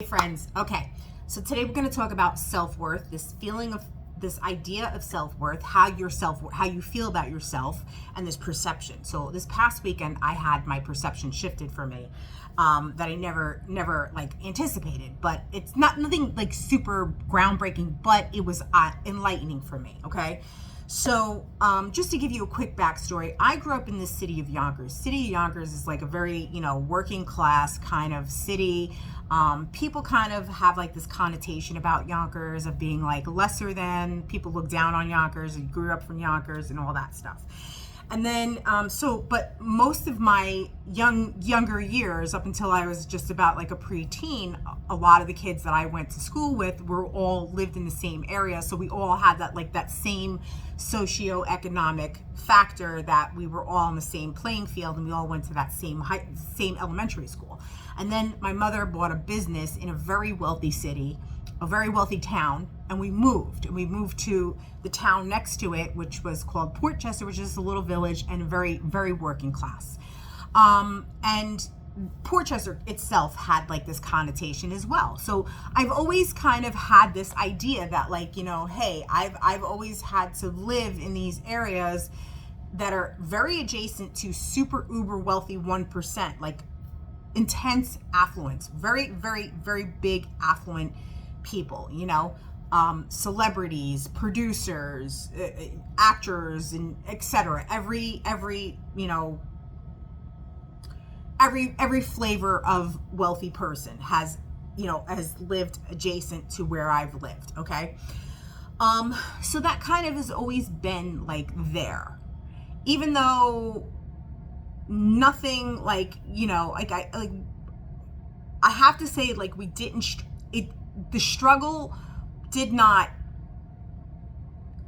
Hey friends, okay, so today we're going to talk about self-worth, this feeling of this idea of self-worth, how you feel about yourself, and this perception. So this past weekend I had my perception shifted for me, that I never like anticipated, but it's nothing like super groundbreaking, but it was enlightening for me. Okay, so just to give you a quick backstory, I grew up in the city of Yonkers. City of Yonkers is like a very, working class kind of city. People kind of have like this connotation about Yonkers of being like lesser than, people look down on Yonkers, and grew up from Yonkers and all that stuff. And then, but most of my younger years, up until I was just about like a preteen, a lot of the kids that I went to school with were all lived in the same area. So we all had that same socioeconomic factor, that we were all on the same playing field, and we all went to that same elementary school. And then my mother bought a business in a very wealthy city, a very wealthy town, and we moved. And we moved to the town next to it, which was called Port Chester, which is a little village and very, very working class. And Port Chester itself had like this connotation as well. So I've always kind of had this idea that hey, I've always had to live in these areas that are very adjacent to super uber wealthy 1%, like intense affluence, very, very, very big affluent people, celebrities, producers, actors, and etc. Every flavor of wealthy person has lived adjacent to where I've lived. Okay. So that kind of has always been like there, even though nothing I have to say, we didn't the struggle did not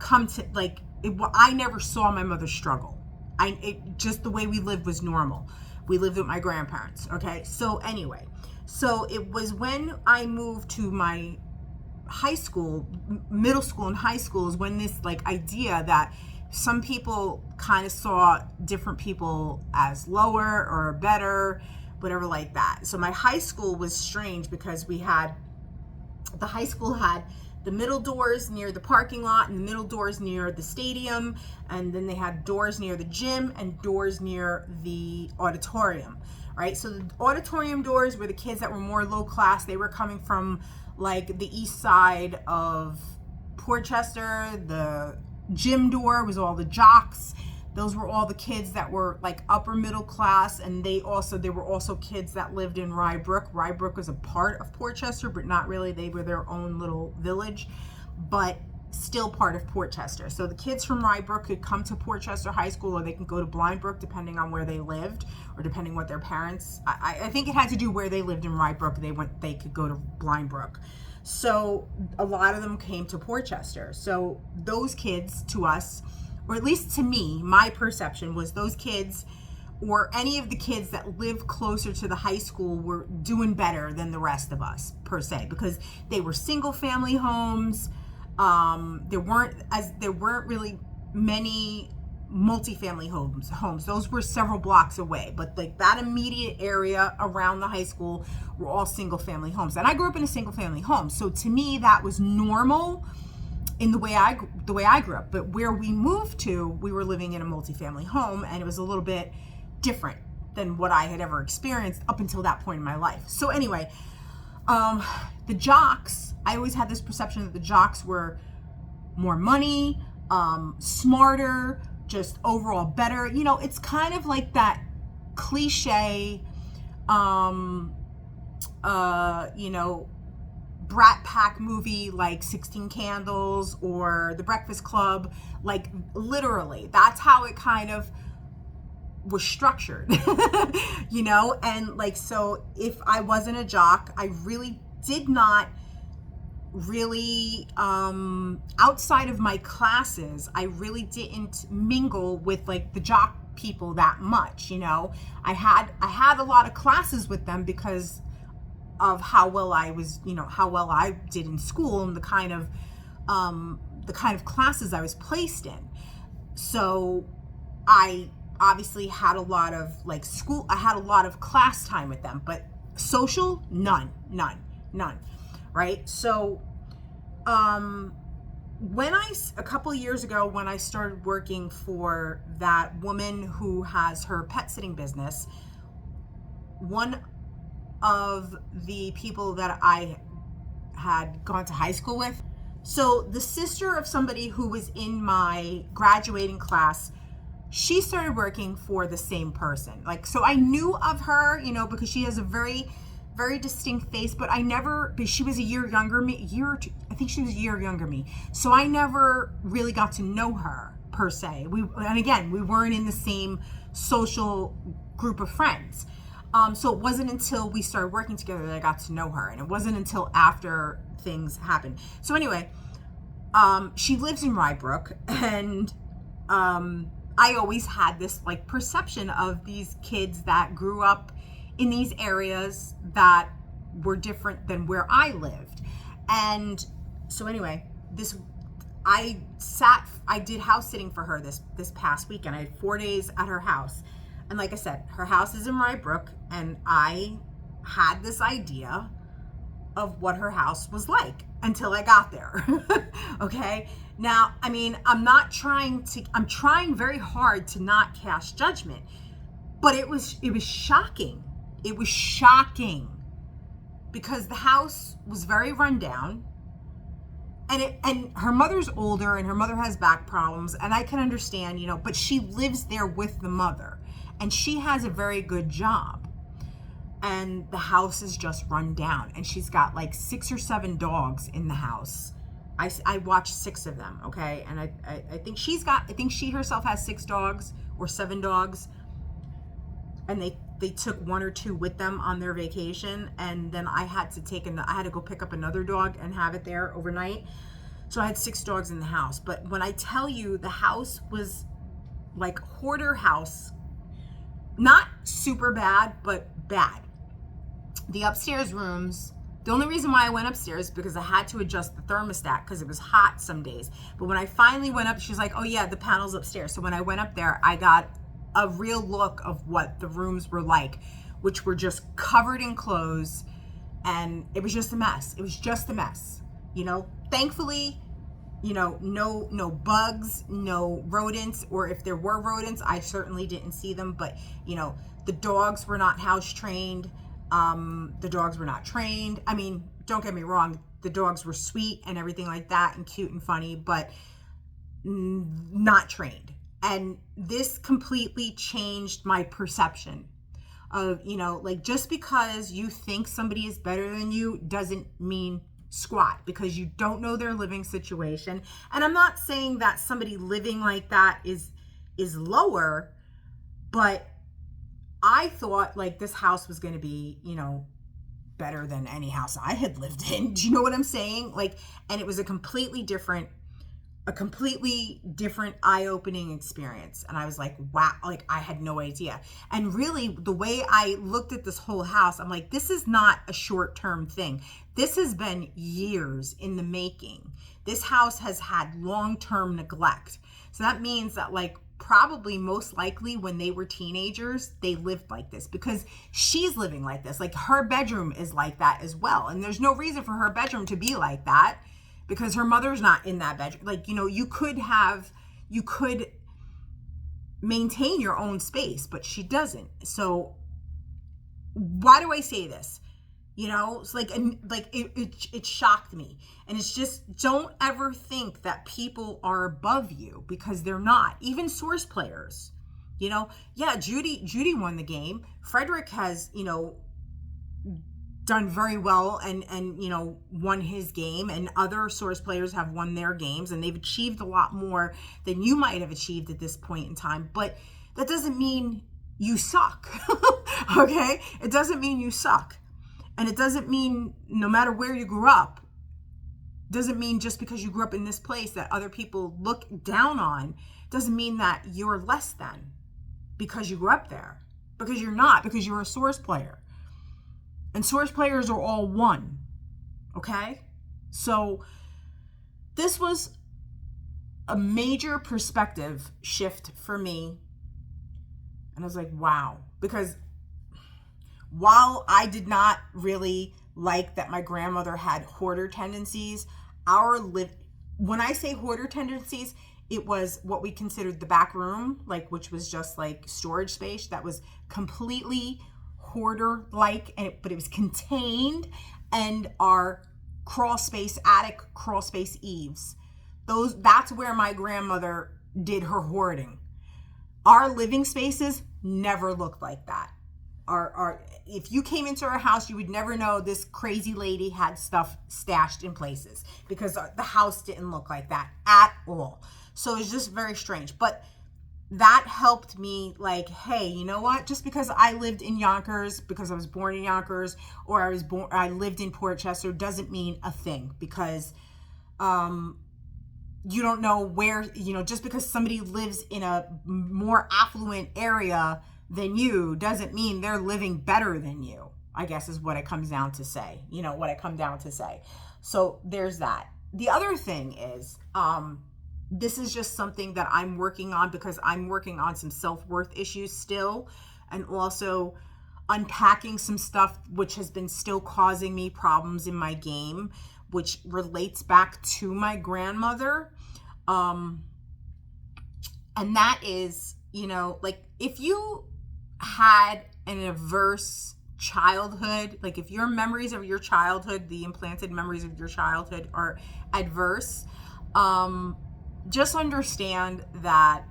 come to I never saw my mother struggle. Just the way we lived was normal. We lived with my grandparents. Okay, so anyway, so it was when I moved to my high school, middle school and high school, is when this idea that some people kind of saw different people as lower or better, whatever like that. So my high school was strange because the high school had the middle doors near the parking lot and the middle doors near the stadium, and then they had doors near the gym and doors near the auditorium, right? So the auditorium doors were the kids that were more low class. They were coming from the east side of Port Chester. The gym door was all the jocks. Those were all the kids that were upper middle class, and there were also kids that lived in Rye Brook. Rye Brook was a part of Port Chester, but not really. They were their own little village, but still part of Port Chester. So the kids from Rye Brook could come to Port Chester High School, or they can go to Blind Brook, depending on where they lived, or depending what their parents. I think it had to do where they lived in Rye Brook. They could go to Blind Brook. So a lot of them came to Port Chester. So those kids, to us, or at least to me, my perception was those kids, or any of the kids that lived closer to the high school, were doing better than the rest of us, per se, because they were single family homes. There weren't really many multifamily homes. Those were several blocks away, but that immediate area around the high school were all single family homes. And I grew up in a single family home, so to me that was normal in the way I grew up. But where we moved to, we were living in a multifamily home, and it was a little bit different than what I had ever experienced up until that point in my life. So anyway, the jocks, I always had this perception that the jocks were more money, smarter, just overall better. It's kind of like that cliche, Brat Pack movie, like 16 Candles or The Breakfast Club. Literally, that's how it kind of was structured. And so if I wasn't a jock, I really did not really, outside of my classes, I really didn't mingle with the jock people that much. I had a lot of classes with them because of how well I did in school, and the kind of classes I was placed in. So I obviously had a lot of I had a lot of class time with them, but social, none. None. Right? So, a couple of years ago, when I started working for that woman who has her pet sitting business, one of the people that I had gone to high school with, so the sister of somebody who was in my graduating class, she started working for the same person. Like, so I knew of her, because she has a very, very distinct face, but she was a year younger me, I think she was a year younger me. So I never really got to know her per se. And again, we weren't in the same social group of friends. So it wasn't until we started working together that I got to know her. And it wasn't until after things happened. So anyway, she lives in Rybrook, and, I always had this like perception of these kids that grew up in these areas that were different than where I lived. And so anyway, I did house sitting for her this past weekend. I had 4 days at her house. And like I said, her house is in Rybrook, and I had this idea of what her house was like until I got there. Okay? Now, I mean, I'm trying very hard to not cast judgment, but it was shocking. It was shocking because the house was very rundown, and her mother's older, and her mother has back problems, and I can understand, but she lives there with the mother, and she has a very good job. And the house is just run down, and she's got like 6 or 7 dogs in the house. I watched 6 of them, okay? And I think she herself has 6 dogs or 7 dogs, and they took 1 or 2 with them on their vacation, and then I had to go pick up another dog and have it there overnight. So I had 6 dogs in the house. But when I tell you, the house was like hoarder house, not super bad, but bad. The upstairs rooms, the only reason why I went upstairs is because I had to adjust the thermostat because it was hot some days. But when I finally went up, she's like, oh yeah, the panel's upstairs. So when I went up there, I got a real look of what the rooms were like, which were just covered in clothes, and it was just a mess. It was just a mess. Thankfully, no bugs, no rodents, or if there were rodents, I certainly didn't see them. But, the dogs were not house trained. The dogs were not trained. I mean, don't get me wrong, the dogs were sweet and everything like that, and cute and funny, but not trained. And this completely changed my perception of, like, just because you think somebody is better than you doesn't mean squat, because you don't know their living situation. And I'm not saying that somebody living like that is lower, but I thought like this house was going to be, better than any house I had lived in. Do you know what I'm saying? Like, and it was a completely different eye-opening experience. And I was like, wow, like I had no idea. And really the way I looked at this whole house, I'm like, this is not a short-term thing. This has been years in the making. This house has had long-term neglect. So that means that like probably most likely when they were teenagers, they lived like this, because she's living like this. Like her bedroom is like that as well. And there's no reason for her bedroom to be like that, because her mother's not in that bedroom. Like, you could maintain your own space, but she doesn't. So why do I say this? It's like it shocked me. And it's just, don't ever think that people are above you, because they're not. Even source players, yeah, Judy won the game. Frederick has, done very well and won his game, and other source players have won their games, and they've achieved a lot more than you might have achieved at this point in time. But that doesn't mean you suck. Okay? It doesn't mean you suck. And it doesn't mean, no matter where you grew up, doesn't mean just because you grew up in this place that other people look down on, doesn't mean that you're less than because you grew up there. Because you're not, because you're a source player. And source players are all one. Okay? So this was a major perspective shift for me. And I was like, wow. Because while I did not really like that my grandmother had hoarder tendencies. When I say hoarder tendencies, it was what we considered the back room, like, which was just like storage space that was completely hoarder like, but it was contained, and our crawl space attic, crawl space eaves. That's where my grandmother did her hoarding. Our living spaces never looked like that. If you came into our house, you would never know this crazy lady had stuff stashed in places, because the house didn't look like that at all. So it's just very strange. But that helped me, like, hey, you know what? Just because I lived in Yonkers, because I was born in Yonkers, or I lived in Port Chester, doesn't mean a thing, because you don't know where, just because somebody lives in a more affluent area than you doesn't mean they're living better than you, I guess is what it comes down to say, So there's that. The other thing is, this is just something that I'm working on, because I'm working on some self-worth issues still, and also unpacking some stuff which has been still causing me problems in my game, which relates back to my grandmother. And that is, like, if you had an adverse childhood, like if your memories of your childhood, the implanted memories of your childhood are adverse, just understand that,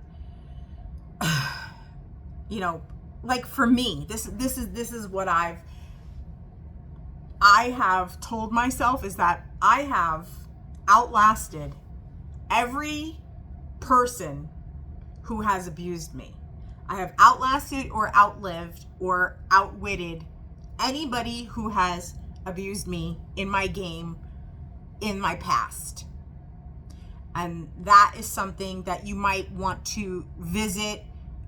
like for me, this is what I have told myself, is that I have outlasted every person who has abused me. I have outlasted or outlived or outwitted anybody who has abused me in my game in my past. And that is something that you might want to visit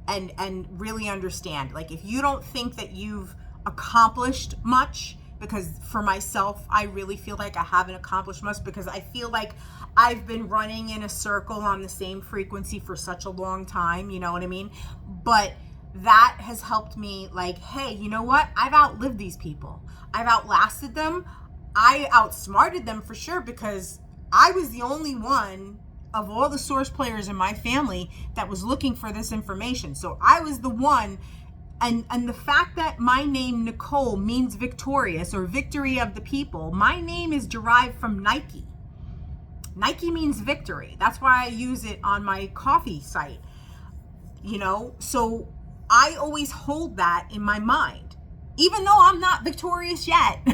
and really understand. Like, if you don't think that you've accomplished much, because for myself, I really feel like I haven't accomplished much, because I feel like I've been running in a circle on the same frequency for such a long time, you know what I mean? But that has helped me, like, hey, you know what? I've outlived these people. I've outlasted them. I outsmarted them for sure, because I was the only one of all the source players in my family that was looking for this information. So I was the one. And the fact that my name, Nicole, means victorious or victory of the people, my name is derived from Nike. Nike means victory. That's why I use it on my coffee site. So I always hold that in my mind. Even though I'm not victorious yet,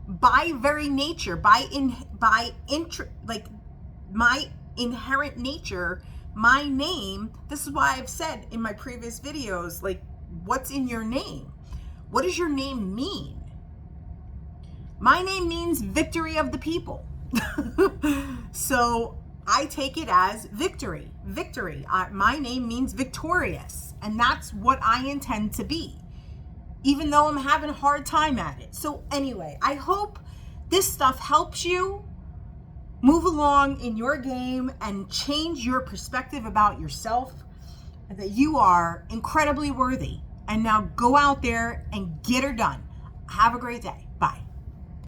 by very nature, my inherent nature, my name, this is why I've said in my previous videos, like, what's in your name? What does your name mean? My name means victory of the people. So I take it as victory. My name means victorious. And that's what I intend to be, even though I'm having a hard time at it. So anyway, I hope this stuff helps you move along in your game and change your perspective about yourself, that you are incredibly worthy. And now go out there and get her done. Have a great day.